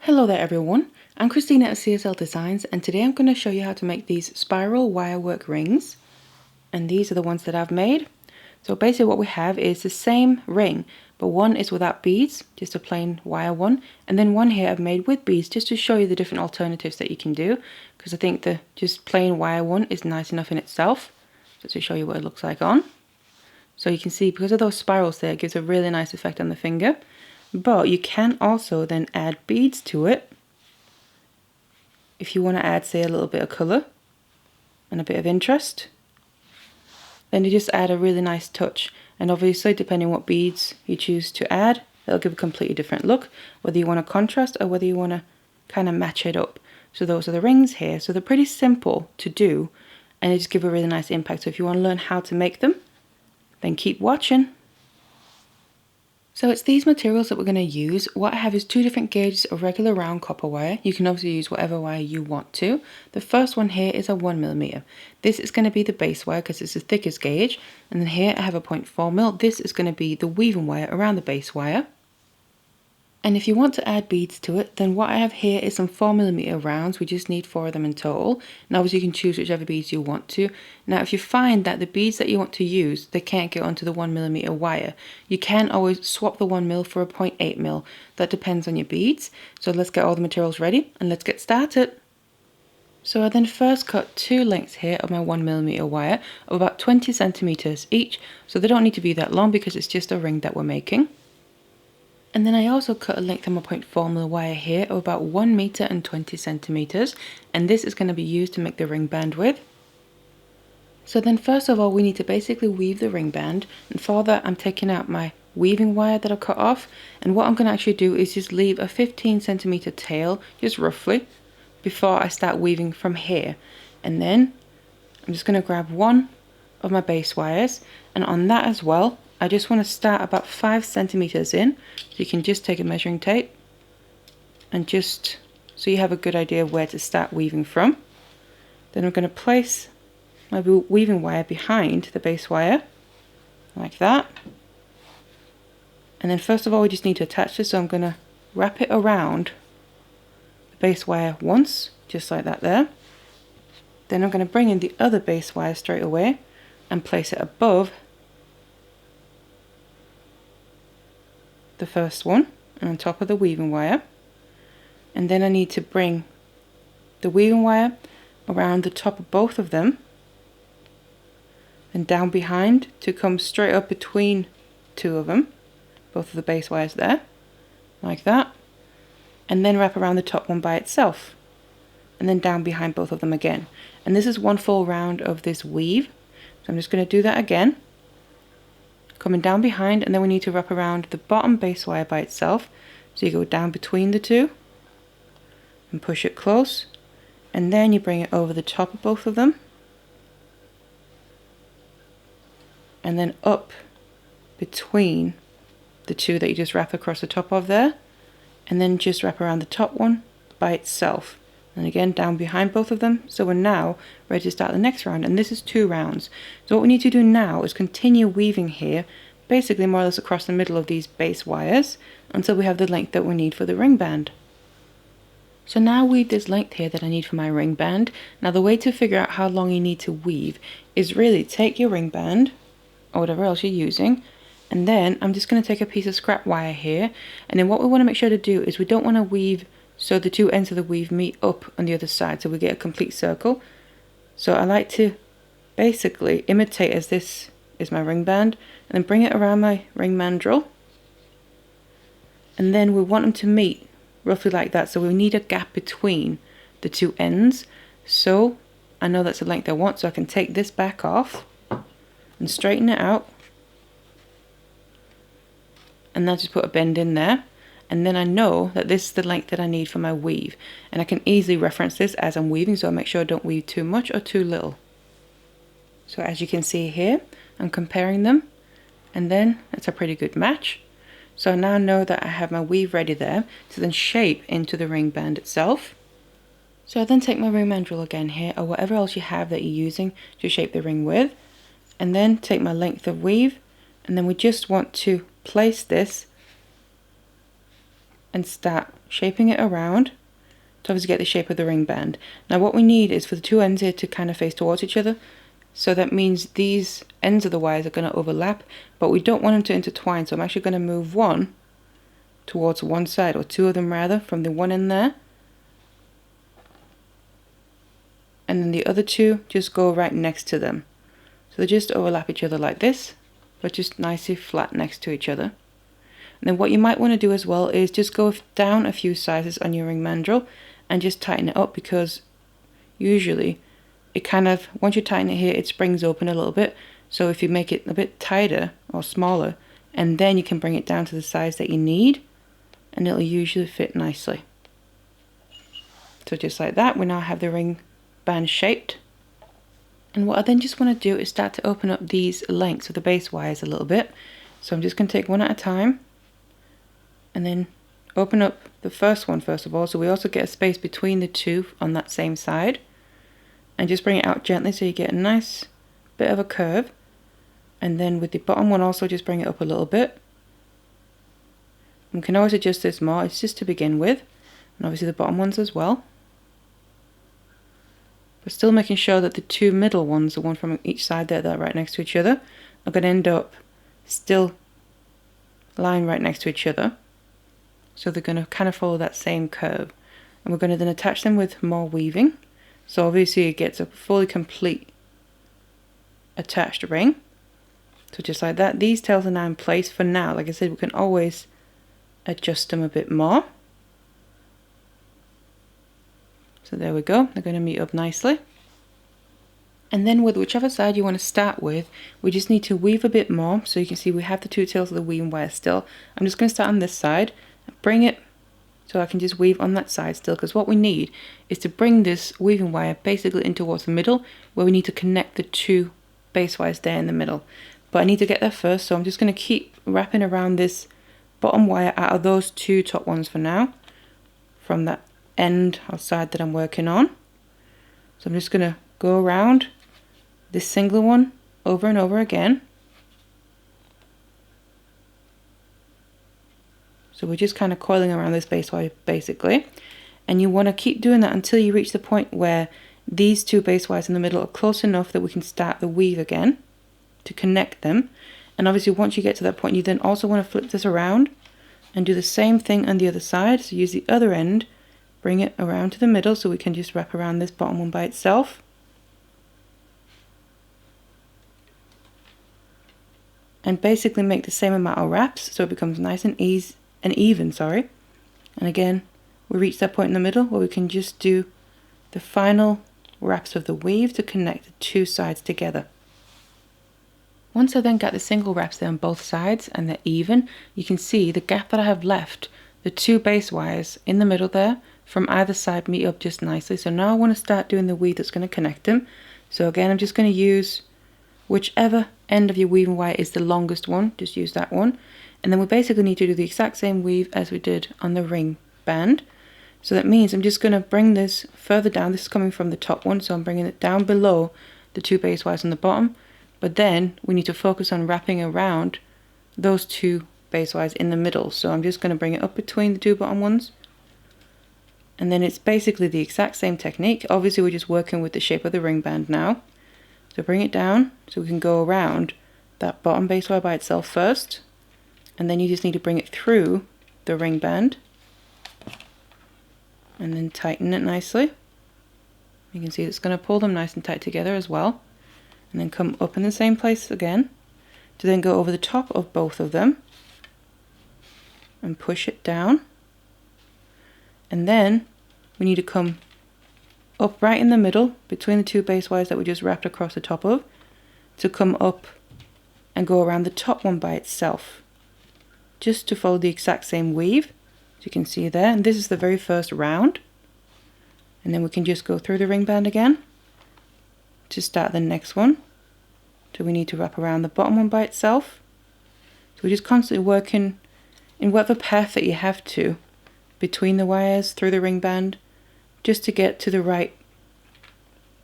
Hello there everyone, I'm Christina at CSLdesigns and today I'm going to show you how to make these spiral wirework rings, and these are the ones that I've made. So basically what we have is the same ring, but one is without beads, just a plain wire one, and then one here I've made with beads just to show you the different alternatives that you can do, because I think the just plain wire one is nice enough in itself, just to show you what it looks like on. So you can see because of those spirals there, it gives a really nice effect on the finger. But you can also then add beads to it if you want to add, say, a little bit of colour and a bit of interest. Then you just add a really nice touch, and obviously depending on what beads you choose to add, they'll give a completely different look, whether you want to contrast or whether you want to kind of match it up. So those are the rings here. So they're pretty simple to do and they just give a really nice impact. So if you want to learn how to make them, then keep watching. So it's these materials that we're going to use. What I have is two different gauges of regular round copper wire. You can obviously use whatever wire you want to. The first one here is a 1mm. This is going to be the base wire because it's the thickest gauge. And then here I have a 0.4mm. This is going to be the weaving wire around the base wire. And if you want to add beads to it, then what I have here is some 4mm rounds. We just need 4 of them in total. And obviously you can choose whichever beads you want to. Now if you find that the beads that you want to use, they can't get onto the 1mm wire, you can always swap the 1mm for a 0.8mm. That depends on your beads. So let's get all the materials ready and let's get started. So I then first cut 2 lengths here of my 1mm wire of about 20 centimeters each. So they don't need to be that long because it's just a ring that we're making. And then I also cut a length of my 0.4mm wire here of about 1 meter and 20 centimeters, and this is going to be used to make the ring band with. So then first of all we need to basically weave the ring band, and for that I'm taking out my weaving wire that I cut off, and what I'm going to actually do is just leave a 15 centimeter tail, just roughly, before I start weaving from here. And then I'm just going to grab one of my base wires, and on that as well I just want to start about 5 centimeters in. So you can just take a measuring tape and just so you have a good idea of where to start weaving from. Then I'm going to place my weaving wire behind the base wire like that. And then first of all we just need to attach this, so I'm going to wrap it around the base wire once, just like that there. Then I'm going to bring in the other base wire straight away and place it above the first one and on top of the weaving wire. And then I need to bring the weaving wire around the top of both of them and down behind to come straight up between 2 of them, both of the base wires there, like that, and then wrap around the top one by itself and then down behind both of them again. And this is one full round of this weave, so I'm just going to do that again, coming down behind, and then we need to wrap around the bottom base wire by itself. So you go down between the 2 and push it close, and then you bring it over the top of both of them and then up between the 2 that you just wrap across the top of there, and then just wrap around the top one by itself, and again down behind both of them. So we're now ready to start the next round, and this is 2 rounds. So what we need to do now is continue weaving here, basically more or less across the middle of these base wires until we have the length that we need for the ring band. So now weave this length here that I need for my ring band. Now the way to figure out how long you need to weave is really take your ring band or whatever else you're using, and then I'm just going to take a piece of scrap wire here, and then what we want to make sure to do is we don't want to weave so the 2 ends of the weave meet up on the other side, so we get a complete circle. So I like to basically imitate as this is my ring band, and then bring it around my ring mandrel, and then we want them to meet roughly like that. So we need a gap between the 2 ends, so I know that's the length I want, so I can take this back off and straighten it out, and then just put a bend in there. And then I know that this is the length that I need for my weave, and I can easily reference this as I'm weaving, so I make sure I don't weave too much or too little. So as you can see here, I'm comparing them, and then it's a pretty good match. So I now know that I have my weave ready there to then shape into the ring band itself. So I then take my ring mandrel again here, or whatever else you have that you're using to shape the ring with, and then take my length of weave, and then we just want to place this and start shaping it around to obviously get the shape of the ring band. Now what we need is for the two ends here to kind of face towards each other. So that means these ends of the wires are going to overlap, but we don't want them to intertwine. So I'm actually going to move one towards one side, or two of them rather, from the one end there. And then the other two just go right next to them. So they just overlap each other like this, but just nicely flat next to each other. And then what you might want to do as well is just go down a few sizes on your ring mandrel and just tighten it up, because usually it kind of, once you tighten it here, it springs open a little bit. So if you make it a bit tighter or smaller, and then you can bring it down to the size that you need, and it'll usually fit nicely. So just like that, we now have the ring band shaped. And what I then just want to do is start to open up these lengths of the base wires a little bit. So I'm just going to take one at a time and then open up the first one first of all, so we also get a space between the two on that same side, and just bring it out gently so you get a nice bit of a curve. And then with the bottom one also just bring it up a little bit. We can always adjust this more, it's just to begin with, and obviously the bottom ones as well. But still making sure that the two middle ones, the one from each side there that are right next to each other, are going to end up still lying right next to each other. So they're going to kind of follow that same curve. And we're going to then attach them with more weaving. So obviously it gets a fully complete attached ring. So just like that, these tails are now in place for now. Like I said, we can always adjust them a bit more. So there we go, they're going to meet up nicely. And then with whichever side you want to start with, we just need to weave a bit more. So you can see we have the two tails of the weaving wire still. I'm just going to start on this side, bring it so I can just weave on that side still, because what we need is to bring this weaving wire basically in towards the middle, where we need to connect the two base wires there in the middle. But I need to get there first, so I'm just going to keep wrapping around this bottom wire out of those two top ones for now, from that end or side that I'm working on. So I'm just going to go around this single one over and over again. So we're just kind of coiling around this base wire basically, and you want to keep doing that until you reach the point where these two base wires in the middle are close enough that we can start the weave again to connect them. And obviously once you get to that point, you then also want to flip this around and do the same thing on the other side. So use the other end, bring it around to the middle so we can just wrap around this bottom one by itself. And basically make the same amount of wraps so it becomes nice and even. And again, we reach that point in the middle where we can just do the final wraps of the weave to connect the two sides together. Once I then got the single wraps there on both sides and they're even, you can see the gap that I have left, the two base wires in the middle there from either side meet up just nicely. So now I want to start doing the weave that's going to connect them. So again, I'm just going to use whichever end of your weaving wire is the longest one, just use that one. And then we basically need to do the exact same weave as we did on the ring band. So that means I'm just going to bring this further down. This is coming from the top one, so I'm bringing it down below the two base wires on the bottom. But then we need to focus on wrapping around those two base wires in the middle. So I'm just going to bring it up between the two bottom ones. And then it's basically the exact same technique. Obviously we're just working with the shape of the ring band now. So bring it down so we can go around that bottom base wire by itself first. And then you just need to bring it through the ring band. And then tighten it nicely. You can see it's going to pull them nice and tight together as well. And then come up in the same place again to then go over the top of both of them and push it down. And then we need to come up right in the middle between the two base wires that we just wrapped across the top of to come up and go around the top one by itself, just to follow the exact same weave, as you can see there. And this is the very first round, and then we can just go through the ring band again to start the next one. So we need to wrap around the bottom one by itself. So we're just constantly working in whatever path that you have to between the wires through the ring band, just to get to the right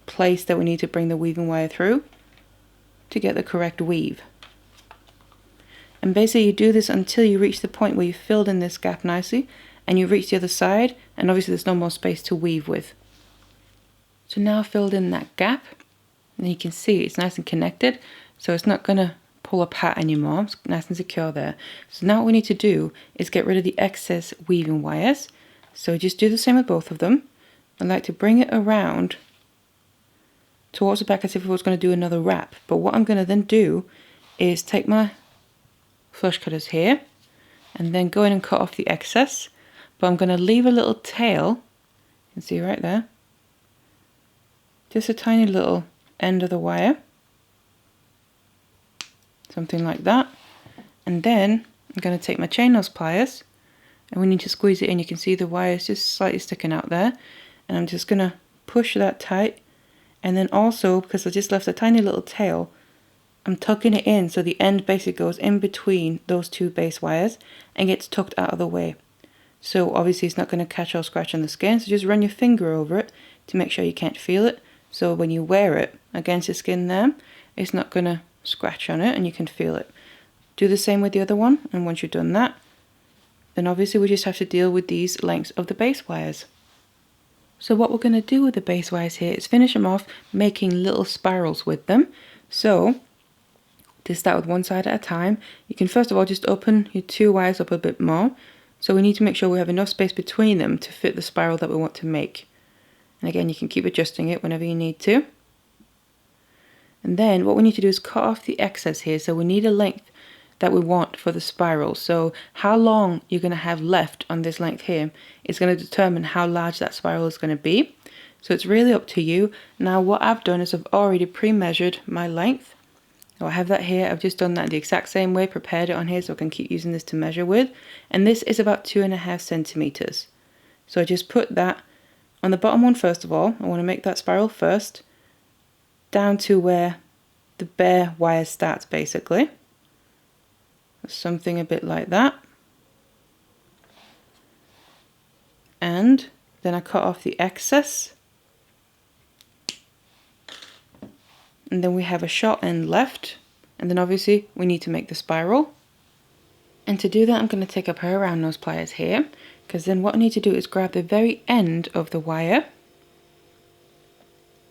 place that we need to bring the weaving wire through to get the correct weave. And basically you do this until you reach the point where you've filled in this gap nicely, and you reach the other side, and obviously there's no more space to weave with. So now I've filled in that gap, and you can see it's nice and connected, so it's not going to pull apart anymore. It's nice and secure there. So now what we need to do is get rid of the excess weaving wires. So just do the same with both of them. I like to bring it around towards the back as if I was going to do another wrap. But what I'm going to then do is take my flush cutters here and then go in and cut off the excess. But I'm going to leave a little tail, you can see right there, just a tiny little end of the wire, something like that. And then I'm going to take my chain nose pliers, and we need to squeeze it in. You can see the wire is just slightly sticking out there, and I'm just going to push that tight. And then also, because I just left a tiny little tail, I'm tucking it in so the end basically goes in between those two base wires and gets tucked out of the way. So obviously it's not going to catch or scratch on the skin, so just run your finger over it to make sure you can't feel it. So when you wear it against the skin there, it's not going to scratch on it and you can feel it. Do the same with the other one, and once you've done that, then obviously we just have to deal with these lengths of the base wires. So what we're going to do with the base wires here is finish them off making little spirals with them. So to start with one side at a time, you can first of all just open your two wires up a bit more. So we need to make sure we have enough space between them to fit the spiral that we want to make. And again, you can keep adjusting it whenever you need to. And then what we need to do is cut off the excess here. So we need a length that we want for the spiral. So how long you're going to have left on this length here is going to determine how large that spiral is going to be. So it's really up to you. Now what I've done is I've already pre-measured my length. So I have that here. I've just done that the exact same way, prepared it on here so I can keep using this to measure with. And this is about 2.5 centimeters. So I just put that on the bottom one first of all. I want to make that spiral first, down to where the bare wire starts basically. Something a bit like that. And then I cut off the excess. And then we have a short end left. And then obviously we need to make the spiral. And to do that, I'm going to take a pair of round nose pliers here, because then what I need to do is grab the very end of the wire.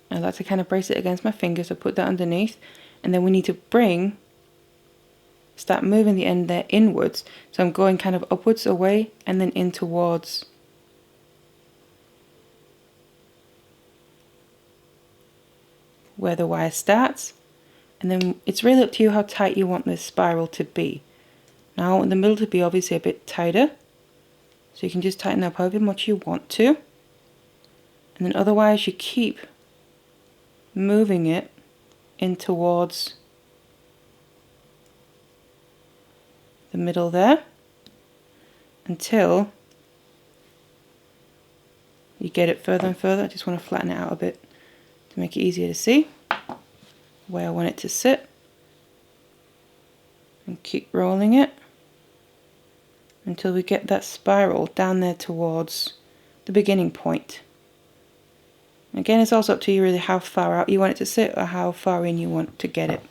I like to kind of brace it against my fingers, so put that underneath. And then we need to start moving the end there inwards. So I'm going kind of upwards away and then in towards where the wire starts. And then it's really up to you how tight you want this spiral to be. Now I want the middle to be obviously a bit tighter, so you can just tighten up however much you want to. And then otherwise you keep moving it in towards the middle there until you get it further and further. I just want to flatten it out a bit to make it easier to see where I want it to sit, and keep rolling it until we get that spiral down there towards the beginning point. Again, it's also up to you really how far out you want it to sit or how far in you want to get it.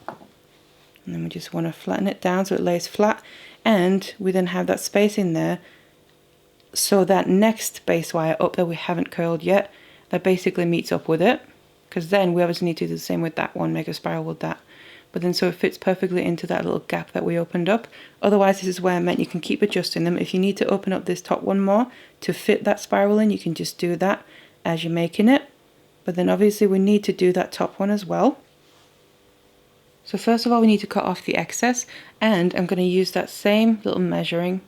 And then we just want to flatten it down so it lays flat, and we then have that space in there so that next base wire up that we haven't curled yet, that basically meets up with it, because then we obviously need to do the same with that one, make a spiral with that. But then so it fits perfectly into that little gap that we opened up. Otherwise, this is where I meant you can keep adjusting them. If you need to open up this top one more to fit that spiral in, you can just do that as you're making it. But then obviously we need to do that top one as well. So first of all, we need to cut off the excess, and I'm going to use that same little measuring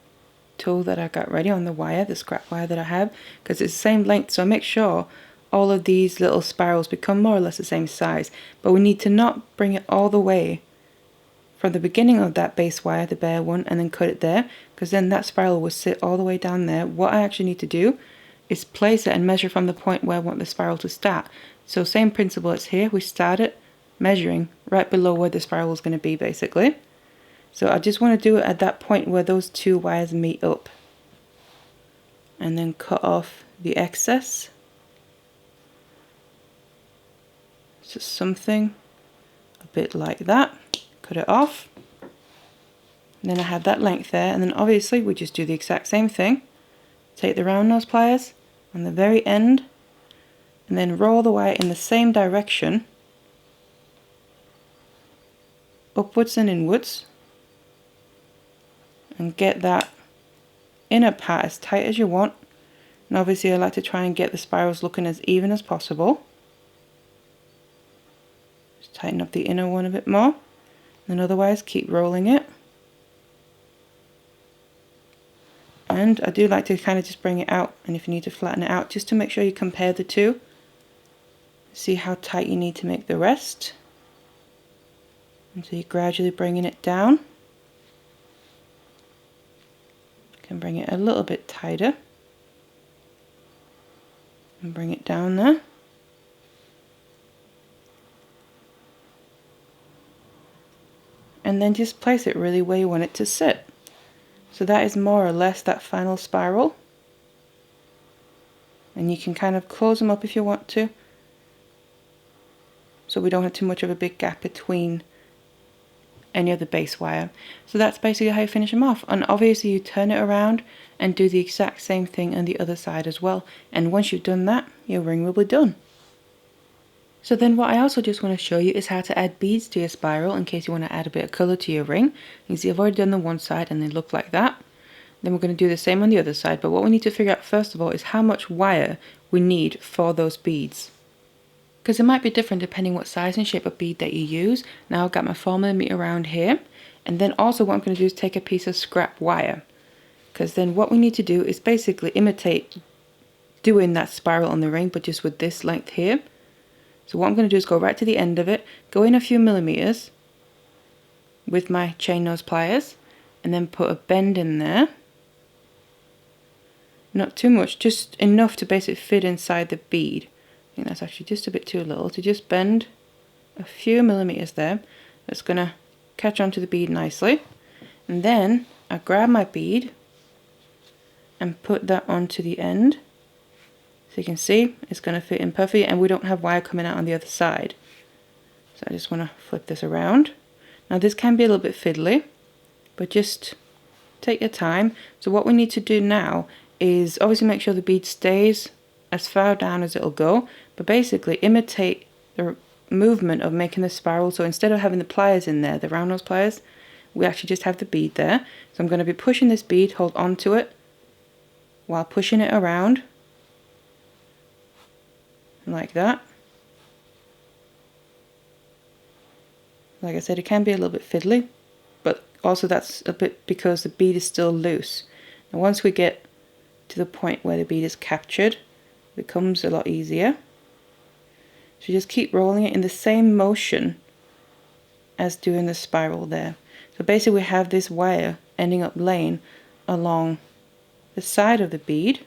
tool that I got ready on the wire, the scrap wire that I have, because it's the same length, so make sure all of these little spirals become more or less the same size. But we need to not bring it all the way from the beginning of that base wire, the bare one, and then cut it there, because then that spiral will sit all the way down there. What I actually need to do is place it and measure from the point where I want the spiral to start. So same principle as here, we start it measuring right below where the spiral is going to be basically. So I just want to do it at that point where those two wires meet up, and then cut off the excess. Just something a bit like that. Cut it off. And then I have that length there, and then obviously we just do the exact same thing. take the round nose pliers on the very end and then roll the wire in the same direction, upwards and inwards, and get that inner part as tight as you want. And obviously I like to try and get the spirals looking as even as possible. Just tighten up the inner one a bit more, and otherwise keep rolling it. And I do like to kind of just bring it out, and if you need to flatten it out, just to make sure you compare the two. See how tight you need to make the rest. And so you're gradually bringing it down. You can bring it a little bit tighter. And bring it down there. And then just place it really where you want it to sit. So that is more or less that final spiral. And you can kind of close them up if you want to, so we don't have too much of a big gap between any of the base wire. So that's basically how you finish them off. And obviously you turn it around and do the exact same thing on the other side as well. And once you've done that, your ring will be done. So then what I also just want to show you is how to add beads to your spiral in case you want to add a bit of colour to your ring. You can see I've already done the one side and they look like that. Then we're going to do the same on the other side, but what we need to figure out first of all is how much wire we need for those beads. Because it might be different depending what size and shape of bead that you use. Now I've got my 4mm around here, and then also what I'm going to do is take a piece of scrap wire. Because then what we need to do is basically imitate doing that spiral on the ring, but just with this length here. So what I'm going to do is go right to the end of it, go in a few millimeters with my chain nose pliers, and then put a bend in there. Not too much, just enough to basically fit inside the bead. I think that's actually just a bit too little, to just bend a few millimeters there. That's going to catch onto the bead nicely. And then I grab my bead and put that onto the end. So you can see it's going to fit in perfectly, and we don't have wire coming out on the other side. So I just want to flip this around. Now this can be a little bit fiddly, but just take your time. So what we need to do now is obviously make sure the bead stays as far down as it'll go, but basically imitate the movement of making the spiral. So instead of having the pliers in there, the round nose pliers, we actually just have the bead there. So I'm going to be pushing this bead, hold on to it while pushing it around. Like that. Like I said, it can be a little bit fiddly, but also that's a bit because the bead is still loose. And once we get to the point where the bead is captured, it becomes a lot easier. So just keep rolling it in the same motion as doing the spiral there. So basically we have this wire ending up laying along the side of the bead.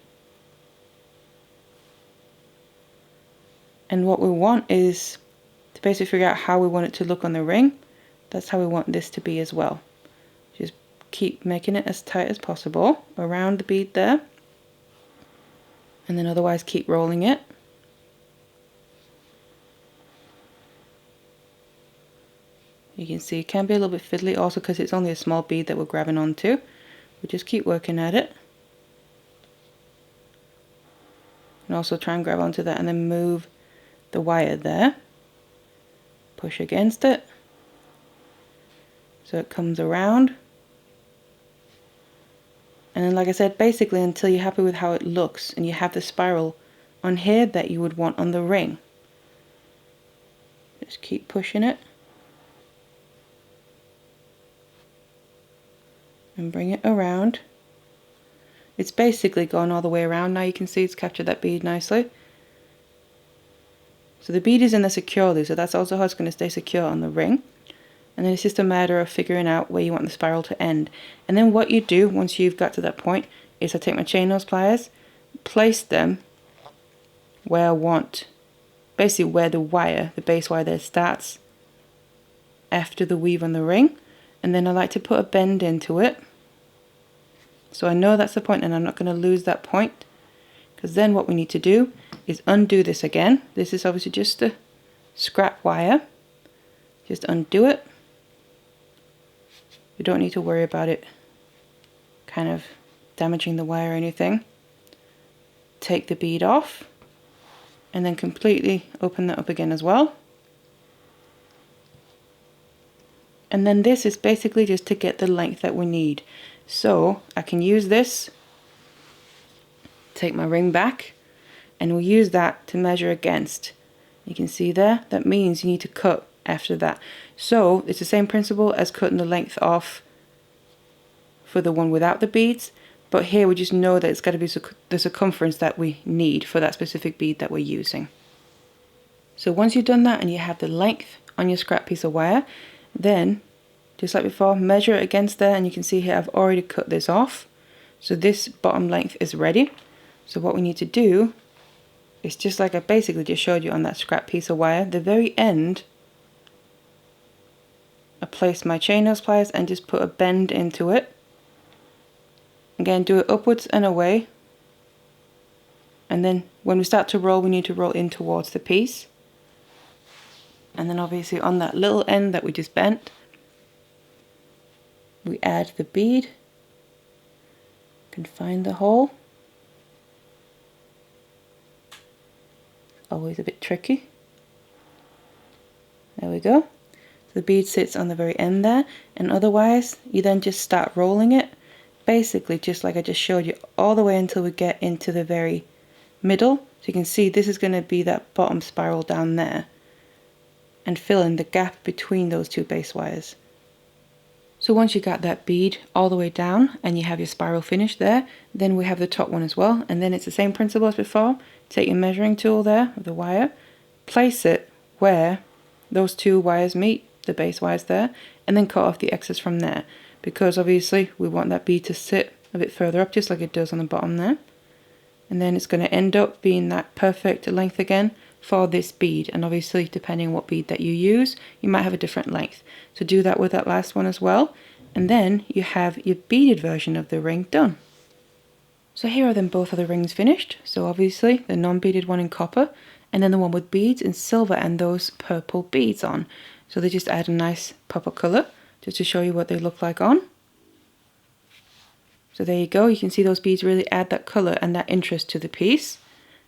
And what we want is to basically figure out how we want it to look on the ring. That's how we want this to be as well. Just keep making it as tight as possible around the bead there. And then otherwise keep rolling it. You can see it can be a little bit fiddly also because it's only a small bead that we're grabbing onto. We just keep working at it. And also try and grab onto that and then move the wire there, push against it so it comes around, and then like I said, basically until you're happy with how it looks and you have the spiral on here that you would want on the ring. Just keep pushing it and bring it around. It's basically gone all the way around now. You can see it's captured that bead nicely. So the bead is in there securely, so that's also how it's going to stay secure on the ring. And then it's just a matter of figuring out where you want the spiral to end. And then what you do once you've got to that point is I take my chain nose pliers, place them where I want, basically where the wire, the base wire there starts after the weave on the ring. And then I like to put a bend into it. So I know that's the point and I'm not going to lose that point. Because then what we need to do is undo this again. This is obviously just a scrap wire. Just undo it. You don't need to worry about it kind of damaging the wire or anything. take the bead off and then completely open that up again as well. And then this is basically just to get the length that we need. So I can use this, take my ring back, and we'll use that to measure against. You can see there, that means you need to cut after that. So it's the same principle as cutting the length off for the one without the beads, but here we just know that it's got to be the circumference that we need for that specific bead that we're using. So once you've done that and you have the length on your scrap piece of wire, then just like before, measure it against there, and you can see here I've already cut this off. So this bottom length is ready. So what we need to do is just like I basically just showed you on that scrap piece of wire, the very end, I place my chain nose pliers and just put a bend into it. Again, do it upwards and away. And then when we start to roll, we need to roll in towards the piece. And then obviously on that little end that we just bent, we add the bead. You can find the hole. Always a bit tricky. There we go. So the bead sits on the very end there, and otherwise you then just start rolling it, basically just like I just showed you, all the way until we get into the very middle. So you can see this is going to be that bottom spiral down there, and fill in the gap between those two base wires. So once you got that bead all the way down and you have your spiral finished there, then we have the top one as well, and then it's the same principle as before. Take your measuring tool there of the wire, place it where those two wires meet, the base wires there, and then cut off the excess from there, because obviously we want that bead to sit a bit further up, just like it does on the bottom there. And then it's going to end up being that perfect length again for this bead, and obviously depending on what bead that you use, you might have a different length. So do that with that last one as well, and then you have your beaded version of the ring done. So here are then both of the rings finished. So obviously the non-beaded one in copper, and then the one with beads in silver and those purple beads on. So they just add a nice pop of colour just to show you what they look like on. So there you go, you can see those beads really add that colour and that interest to the piece.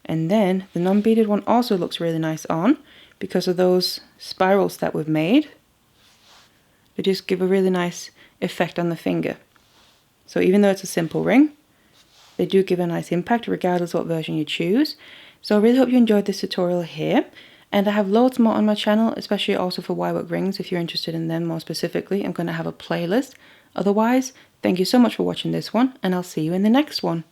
And then the non-beaded one also looks really nice on because of those spirals that we've made. They just give a really nice effect on the finger. So even though it's a simple ring, they do give a nice impact regardless what version you choose. So I really hope you enjoyed this tutorial here. And I have loads more on my channel, especially also for wirework rings. If you're interested in them more specifically, I'm going to have a playlist. Otherwise, thank you so much for watching this one, and I'll see you in the next one.